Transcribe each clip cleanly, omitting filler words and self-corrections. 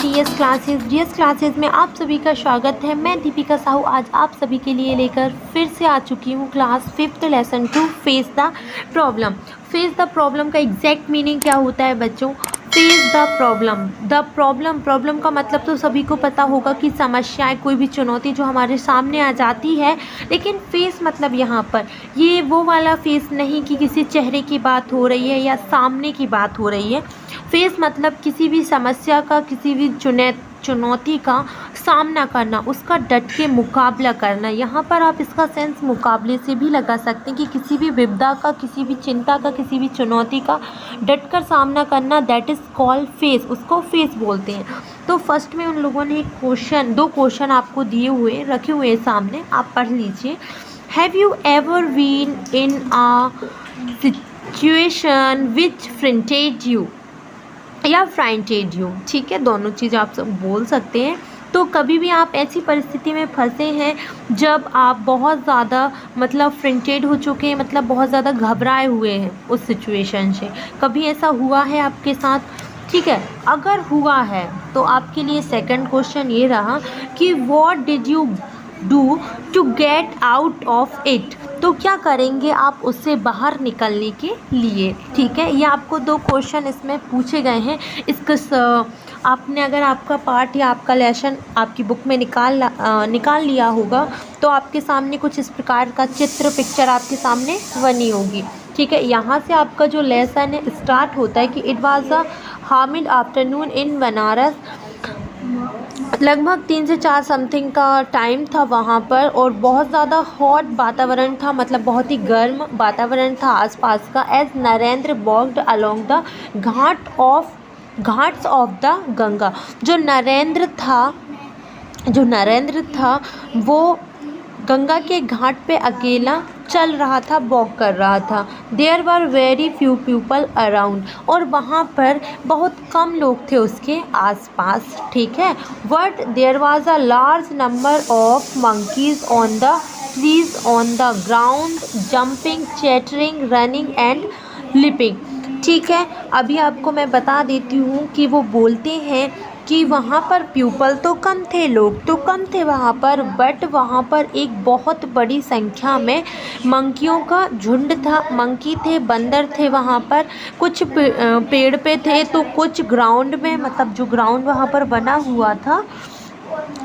DS classes में आप सभी का स्वागत है। मैं दीपिका साहू आज आप सभी के लिए लेकर फिर से आ चुकी हूँ class 5th lesson 2 face the problem. Face the problem का एग्जैक्ट मीनिंग क्या होता है बच्चों? फेस द प्रॉब्लम का मतलब तो सभी को पता होगा कि समस्याएं, कोई भी चुनौती जो हमारे सामने आ जाती है। लेकिन फेस मतलब यहाँ पर ये वो वाला फेस नहीं कि किसी चेहरे की बात हो रही है या सामने की बात हो रही है। फेस मतलब किसी भी समस्या का, किसी भी चुनौती का सामना करना, उसका डट के मुकाबला करना। यहाँ पर आप इसका सेंस मुकाबले से भी लगा सकते हैं कि किसी भी विपदा का, किसी भी चिंता का, किसी भी चुनौती का डट कर सामना करना, दैट इज़ कॉल्ड फेस, उसको फेस बोलते हैं। तो फर्स्ट में उन लोगों ने दो क्वेश्चन आपको रखे हुए सामने, आप पढ़ लीजिए। Have you ever been in a situation which fronted you या फ्राइटेड यू? ठीक है, दोनों चीज़ आप सब बोल सकते हैं। तो कभी भी आप ऐसी परिस्थिति में फंसे हैं जब आप बहुत ज़्यादा फ्रंटेड हो चुके हैं, बहुत ज़्यादा घबराए हुए हैं उस सिचुएशन से। कभी ऐसा हुआ है आपके साथ? ठीक है, अगर हुआ है तो आपके लिए सेकंड क्वेश्चन ये रहा कि what did you do to get out of it? तो क्या करेंगे आप उससे बाहर निकलने के लिए? ठीक है, ये आपको दो क्वेश्चन इसमें पूछे गए हैं। आपने अगर आपका पार्ट या आपका लेसन आपकी बुक में निकाल लिया होगा तो आपके सामने कुछ इस प्रकार का पिक्चर आपके सामने बनी होगी। ठीक है, यहाँ से आपका जो लेसन है स्टार्ट होता है कि it was a humid afternoon in Banaras. लगभग 3 से 4 समथिंग का टाइम था वहाँ पर, और बहुत ज़्यादा हॉट वातावरण था, बहुत ही गर्म वातावरण था आसपास का। As Narendra walked along the ghats of the Ganga. जो नरेंद्र था वो गंगा के घाट पे अकेला चल रहा था, वॉक कर रहा था। There were very few people around, और वहाँ पर बहुत कम लोग थे उसके आसपास। ठीक है, but there was a large number of monkeys on the trees on the ground, jumping, chattering, running and leaping. ठीक है, अभी आपको मैं बता देती हूँ कि वो बोलते हैं कि वहाँ पर पीपल तो कम थे, लोग तो कम थे वहाँ पर, बट वहाँ पर एक बहुत बड़ी संख्या में मंकियों का झुंड था। मंकी थे, बंदर थे वहाँ पर। कुछ पेड़ पे थे तो कुछ ग्राउंड में, जो ग्राउंड वहाँ पर बना हुआ था,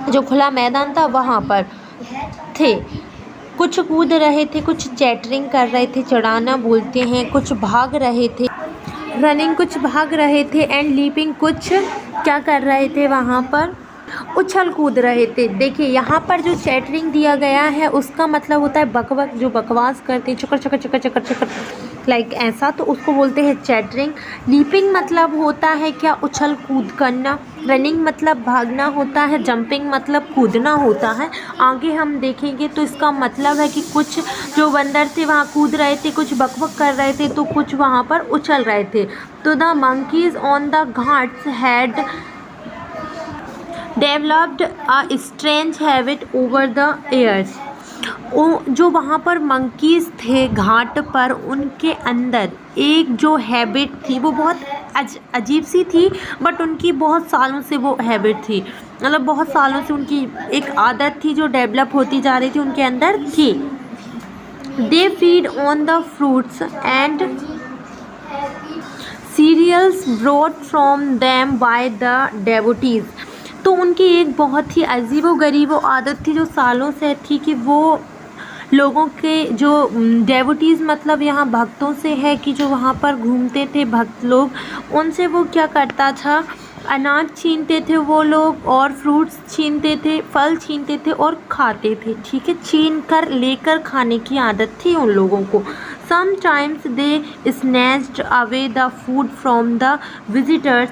जो खुला मैदान था वहाँ पर थे। कुछ कूद रहे थे, कुछ चैटरिंग कर रहे थे, चढ़ाना बोलते हैं, कुछ भाग रहे थे, रनिंग कुछ भाग रहे थे, एंड लीपिंग कुछ क्या कर रहे थे वहाँ पर, उछल कूद रहे थे। देखिए यहाँ पर जो चैटरिंग दिया गया है उसका मतलब होता है बकबक, जो बकवास करते हैं, चकर चकर चकर चकर चकर लाइक ऐसा, तो उसको बोलते हैं चैटरिंग। लीपिंग मतलब होता है क्या? उछल कूद करना। रनिंग मतलब भागना होता है। जंपिंग मतलब कूदना होता है। आगे हम देखेंगे तो इसका मतलब है कि कुछ जो बंदर थे वहाँ कूद रहे थे, कुछ बकबक कर रहे थे, तो कुछ वहाँ पर उछल रहे थे। तो the monkeys on the Ghats had developed a strange habit over the years. जो वहाँ पर मंकीज़ थे घाट पर, उनके अंदर एक जो हैबिट थी वो बहुत अजीब सी थी, बट उनकी बहुत सालों से वो हैबिट थी, बहुत सालों से उनकी एक आदत थी जो डेवलप होती जा रही थी, उनके अंदर थी। They feed on the fruits and cereals brought from them by the devotees. तो उनकी एक बहुत ही अजीबो-गरीब आदत थी जो सालों से थी कि वो लोगों के जो डेवोटीज़ यहाँ भक्तों से है कि जो वहाँ पर घूमते थे भक्त लोग, उनसे वो क्या करता था, अनाज छीनते थे वो लोग, और फ्रूट्स छीनते थे, फल छीनते थे और खाते थे। ठीक है, छीन कर लेकर खाने की आदत थी उन लोगों को। Sometimes they snatched away the food from the visitors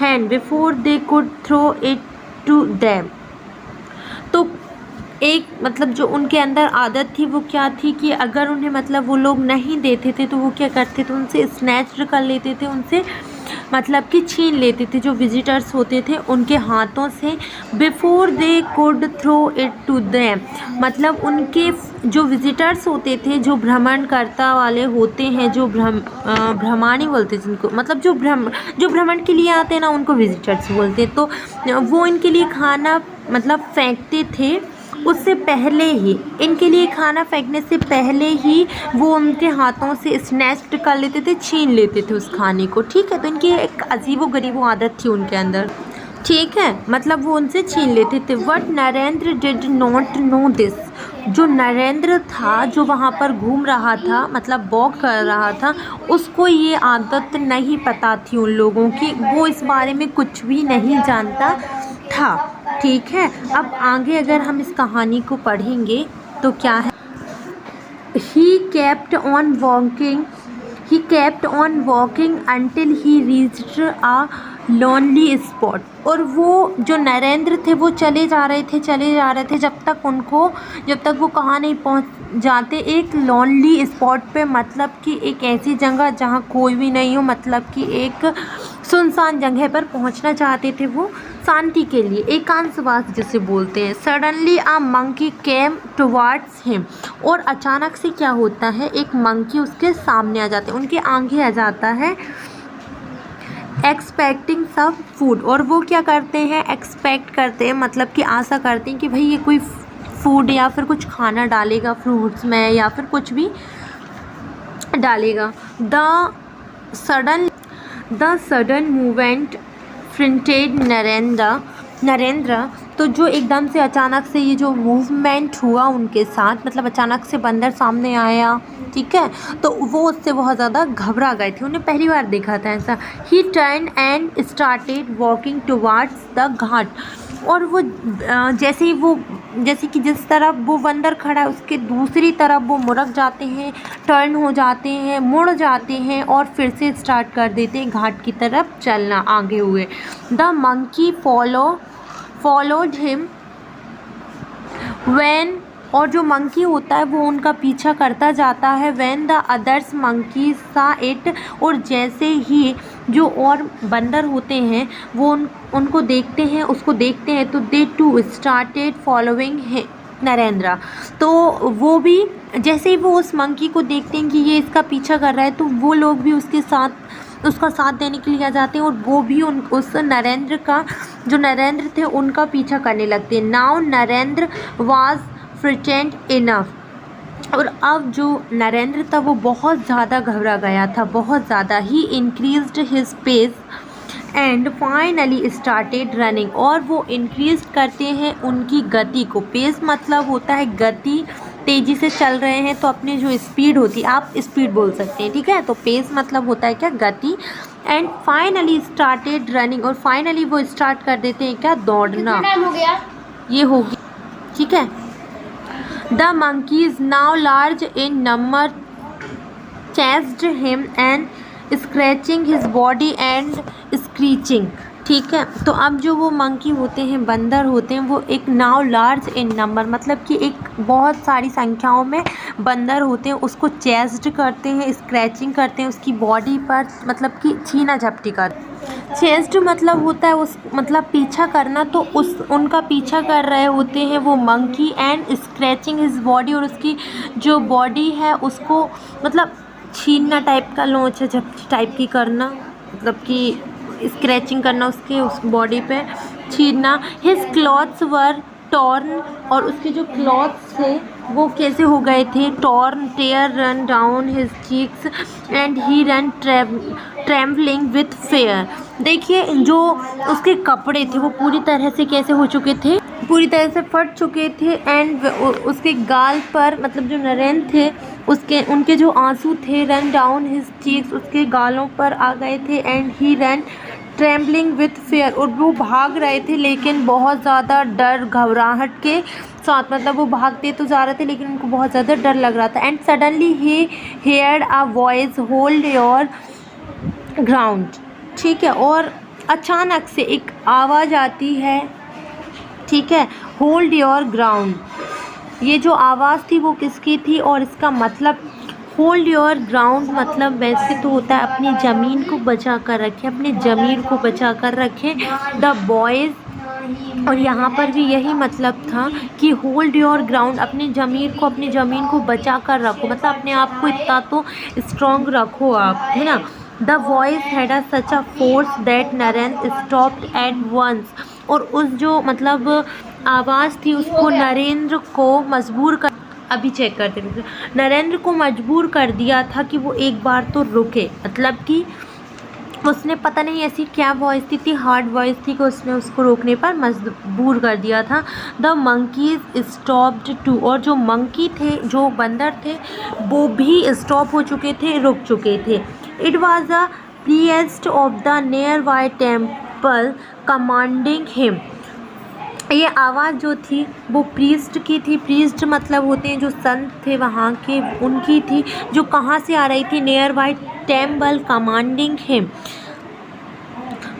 hand before they could throw it to them. तो एक जो उनके अंदर आदत थी वो क्या थी कि अगर उन्हें वो लोग नहीं देते थे तो वो क्या करते थे, उनसे स्नैच कर लेते थे, उनसे मतलब कि छीन लेते थे जो विजिटर्स होते थे उनके हाथों से, before they could throw it to them. मतलब उनके जो विजिटर्स होते थे, जो भ्रमणकर्ता वाले होते हैं, जो भ्रमाणी बोलते हैं जिनको, मतलब जो भ्रमण के लिए आते हैं ना उनको विजिटर्स बोलते हैं। तो वो इनके लिए खाना मतलब फेंकते थे, उससे पहले ही, इनके लिए खाना फेंकने से पहले ही वो उनके हाथों से स्नैच्ड कर लेते थे, छीन लेते थे उस खाने को। ठीक है, तो इनकी एक अजीबो गरीबो आदत थी उनके अंदर। ठीक है, मतलब वो उनसे छीन लेते थे। But Narendra did not know this. जो नरेंद्र था, जो वहाँ पर घूम रहा था, मतलब वॉक कर रहा था, उसको ये आदत नहीं पता थी उन लोगों की, वो इस बारे में कुछ भी नहीं जानता था। ठीक है, अब आगे अगर हम इस कहानी को पढ़ेंगे तो क्या है, he kept on walking until he reached a lonely spot। और वो जो नरेंद्र थे वो चले जा रहे थे जब तक वो कहाँ नहीं पहुँच जाते, एक लॉनली स्पॉट पे, मतलब कि एक ऐसी जगह जहाँ कोई भी नहीं हो, मतलब कि एक सुनसान जगह पर पहुँचना चाहते थे वो शांति के लिए, एकांतवास जिसे बोलते हैं। Suddenly a monkey came towards him. और अचानक से क्या होता है, एक मंकी उसके सामने आ जाते हैं, उनके आगे आ जाता है, एक्सपेक्टिंग सम फूड। और वो क्या करते हैं, एक्सपेक्ट करते हैं, मतलब कि आशा करते हैं कि भाई ये कोई फूड या फिर कुछ खाना डालेगा फ्रूट्स में, या फिर कुछ भी डालेगा। The sudden movement fronted Narendra. तो जो एकदम से अचानक से ये जो मूवमेंट हुआ उनके साथ, मतलब अचानक से बंदर सामने आया, ठीक है, तो वो उससे बहुत ज़्यादा घबरा गए थे, उन्हें पहली बार देखा था ऐसा। He turn and started walking towards the ghat. और वो जैसे कि जिस तरफ वो बंदर खड़ा है उसके दूसरी तरफ वो मुड़क जाते हैं, टर्न हो जाते हैं, मुड़ जाते हैं और फिर से स्टार्ट कर देते हैं घाट की तरफ चलना आगे हुए। The monkey followed him when. और जो मंकी होता है वो उनका पीछा करता जाता है। व्हेन द अदर्स मंकी सा इट। और जैसे ही जो और बंदर होते हैं वो उसको देखते हैं तो दे टू स्टार्टेड फॉलोइंग नरेंद्र। तो वो भी जैसे ही वो उस मंकी को देखते हैं कि ये इसका पीछा कर रहा है, तो वो लोग भी उसका साथ देने के लिए आ जाते हैं और वो भी उस नरेंद्र थे उनका पीछा करने लगते हैं। Now Narendra was frightened enough. और अब जो नरेंद्र था वो बहुत ज़्यादा घबरा गया था, बहुत ज़्यादा। He increased his pace and finally started running. और वो इंक्रीज करते हैं उनकी गति को। पेस मतलब होता है गति, तेज़ी से चल रहे हैं तो अपनी जो स्पीड होती है, आप स्पीड बोल सकते हैं, ठीक है। तो पेस मतलब होता है क्या, गति। And finally started running. और फाइनली वो स्टार्ट कर देते हैं क्या, दौड़ना। हो गया ये होगी, ठीक है। The monkeys now large in number chased him and scratching his body and screeching। ठीक है, तो अब जो वो मंकी होते हैं, बंदर होते हैं, वो एक नाउ लार्ज इन नंबर, मतलब कि एक बहुत सारी संख्याओं में बंदर होते हैं, उसको चेस्ड करते हैं, स्क्रैचिंग करते हैं उसकी बॉडी पर, मतलब कि छीना झपटी करते हैं। चेस्ट मतलब होता है मतलब पीछा करना, तो उनका पीछा कर रहे होते हैं वो monkey. And scratching his body. और उसकी जो बॉडी है उसको मतलब छीनना टाइप का, लोच झपटी टाइप की करना, मतलब कि स्क्रैचिंग करना उस बॉडी पे, छीनना। हिज क्लॉथ्स वर टॉर्न। और उसके जो क्लॉथ्स थे वो कैसे हो गए थे, torn, tear ran down his cheeks and he ran trembling with fear. देखिए जो उसके कपड़े थे वो पूरी तरह से कैसे हो चुके थे, पूरी तरह से फट चुके थे। एंड उसके गाल पर, मतलब जो नरेंद्र थे उनके जो आंसू थे, रन डाउन हिज चीक्स, उसके गालों पर आ गए थे। And he ran trembling with fair. और वो भाग रहे थे लेकिन बहुत ज़्यादा डर घबराहट के साथ, मतलब वो भागते तो जा रहे थे लेकिन उनको बहुत ज़्यादा डर लग रहा था। And suddenly he heard a voice, hold your ground. ठीक है, और अचानक से एक आवाज़ आती है, ठीक है, होल्ड योर ग्राउंड। ये जो आवाज़ थी वो किसकी थी, और इसका मतलब होल्ड योर ग्राउंड मतलब वैसे तो होता है अपनी ज़मीन को बचा कर रखें, अपने ज़मीर को बचा कर रखें। द बॉयज़, और यहाँ पर भी यही मतलब था कि होल्ड योर ग्राउंड, अपनी ज़मीन को बचा कर रखो, मतलब अपने आप को इतना तो स्ट्रॉन्ग रखो आप, है ना। The voice had a such a force that Narendra stopped at once, और उस जो मतलब आवाज़ थी उसको नरेंद्र को मजबूर कर, अभी चेक करते रुके, नरेंद्र को मजबूर कर दिया था कि वो एक बार तो रुके, मतलब कि उसने पता नहीं ऐसी क्या वॉइस थी हार्ड वॉइस थी कि उसने उसको रोकने पर मजबूर कर दिया था। द मंकीज स्टॉप्ड टू, और जो मंकी थे, जो बंदर थे, वो भी स्टॉप हो चुके थे, रुक चुके थे। It was a priest of the nearby temple commanding him, ये आवाज़ जो थी वो प्रीस्ट की थी। प्रीस्ट मतलब होते हैं जो संत थे वहाँ के, उनकी थी, जो कहाँ से आ रही थी, near by temple commanding him,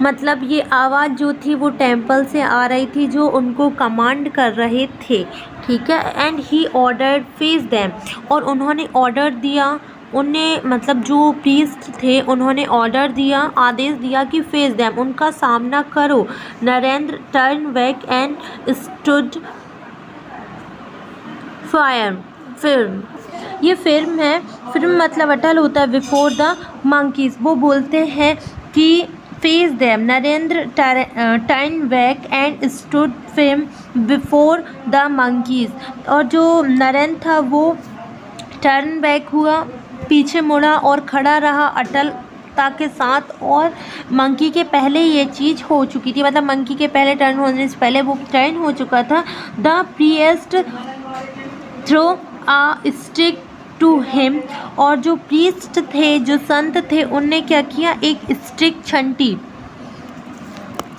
मतलब ये आवाज़ जो थी वो टेम्पल से आ रही थी जो उनको कमांड कर रहे थे, ठीक है। And he ordered face them, और उन्होंने ऑर्डर दिया, उन्हें मतलब जो प्रीस्ट थे उन्होंने ऑर्डर दिया, आदेश दिया कि फेस देम, उनका सामना करो। Narendra turn back and stood fire, film, ये फिल्म है, फिल्म मतलब अटल होता है, बिफोर द मंकीज, वो बोलते हैं कि face them, Narendra turn back and stood film before the monkeys, और जो नरेंद्र था वो टर्न बैक हुआ, पीछे मुड़ा और खड़ा रहा अटलता के साथ, और मंकी के पहले ये चीज़ हो चुकी थी, मतलब मंकी के पहले टर्न होने से पहले वो टर्न हो चुका था। The priest threw a stick to him, और जो प्रीस्ट थे, जो संत थे, उनने क्या किया, एक स्टिक, छंटी,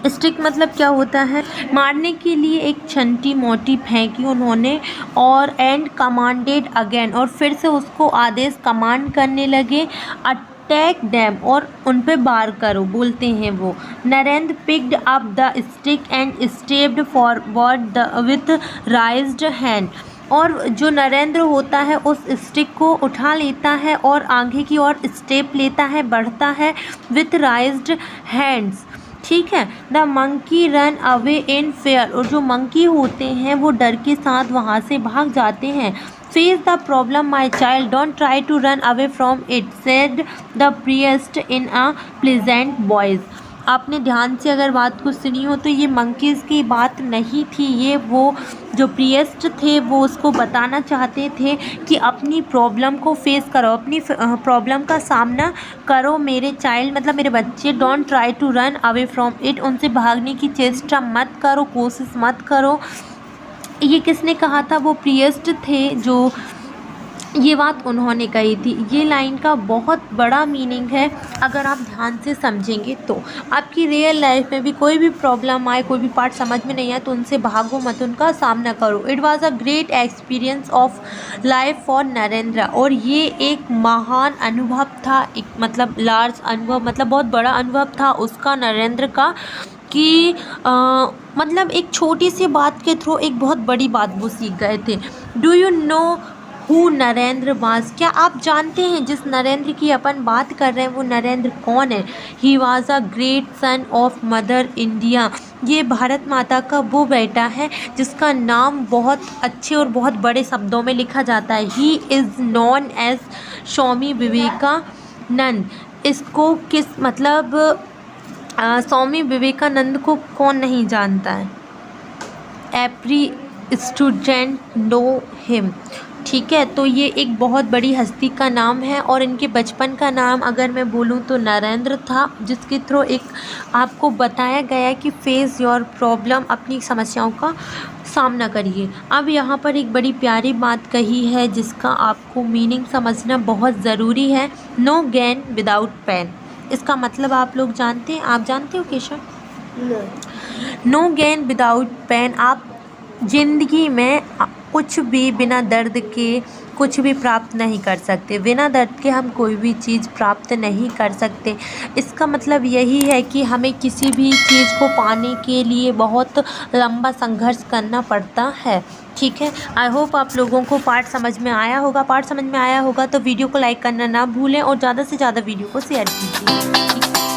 स्टिक मतलब क्या होता है, मारने के लिए एक छंटी मोटी फेंकी उन्होंने, और एंड कमांडेड अगेन, और फिर से उसको आदेश कमांड करने लगे, अटैक डैम, और उन पे वार करो बोलते हैं वो। Narendra picked up the stick and stepped forward with राइज्ड hand, और जो नरेंद्र होता है उस स्टिक को उठा लेता है और आगे की ओर स्टेप लेता है, बढ़ता है, विथ राइज्ड हैंड्स, ठीक है। The monkey run away in fair, और जो मंकी होते हैं वो डर के साथ वहाँ से भाग जाते हैं। Face the problem my child, don't try to run away from it, said the priest in a pleasant voice. आपने ध्यान से अगर बात को सुनी हो तो ये मंकीज़ की बात नहीं थी, ये वो जो प्रीएस्ट थे वो उसको बताना चाहते थे कि अपनी प्रॉब्लम को फेस करो, अपनी प्रॉब्लम का सामना करो मेरे चाइल्ड, मतलब मेरे बच्चे। Don't try to run away from it, उनसे भागने की चेष्टा मत करो, कोशिश मत करो। ये किसने कहा था, वो प्रीएस्ट थे जो ये बात उन्होंने कही थी। ये लाइन का बहुत बड़ा मीनिंग है, अगर आप ध्यान से समझेंगे तो आपकी रियल लाइफ में भी कोई भी प्रॉब्लम आए, कोई भी पार्ट समझ में नहीं आए तो उनसे भागो मत, उनका सामना करो। It was a great experience of life for Narendra, और ये एक महान अनुभव था, एक मतलब लार्ज अनुभव, मतलब बहुत बड़ा अनुभव था उसका, नरेंद्र का, कि मतलब एक छोटी सी बात के थ्रू एक बहुत बड़ी बात वो सीख गए थे। Do you know who Narendra was, क्या आप जानते हैं जिस नरेंद्र की अपन बात कर रहे हैं वो नरेंद्र कौन है। He was a great son of mother India, ये भारत माता का वो बेटा है जिसका नाम बहुत अच्छे और बहुत बड़े शब्दों में लिखा जाता है। He is known as Swami Vivekananda, इसको किस मतलब स्वामी विवेकानंद को कौन नहीं जानता है, एवरी स्टूडेंट नो हिम, ठीक है। तो ये एक बहुत बड़ी हस्ती का नाम है, और इनके बचपन का नाम अगर मैं बोलूँ तो नरेंद्र था, जिसके थ्रू एक आपको बताया गया कि फेस योर प्रॉब्लम, अपनी समस्याओं का सामना करिए। अब यहाँ पर एक बड़ी प्यारी बात कही है जिसका आपको मीनिंग समझना बहुत ज़रूरी है। नो गेन विदाउट पेन, इसका मतलब आप लोग जानते हैं, आप जानते हो Keshav? No gain without pain, आप ज़िंदगी में कुछ भी बिना दर्द के कुछ भी प्राप्त नहीं कर सकते। बिना दर्द के हम कोई भी चीज़ प्राप्त नहीं कर सकते। इसका मतलब यही है कि हमें किसी भी चीज़ को पाने के लिए बहुत लंबा संघर्ष करना पड़ता है। ठीक है, आई होप आप लोगों को पार्ट समझ में आया होगा। पार्ट समझ में आया होगा तो वीडियो को लाइक करना ना भूलें और ज़्यादा से ज़्यादा वीडियो को शेयर कीजिए।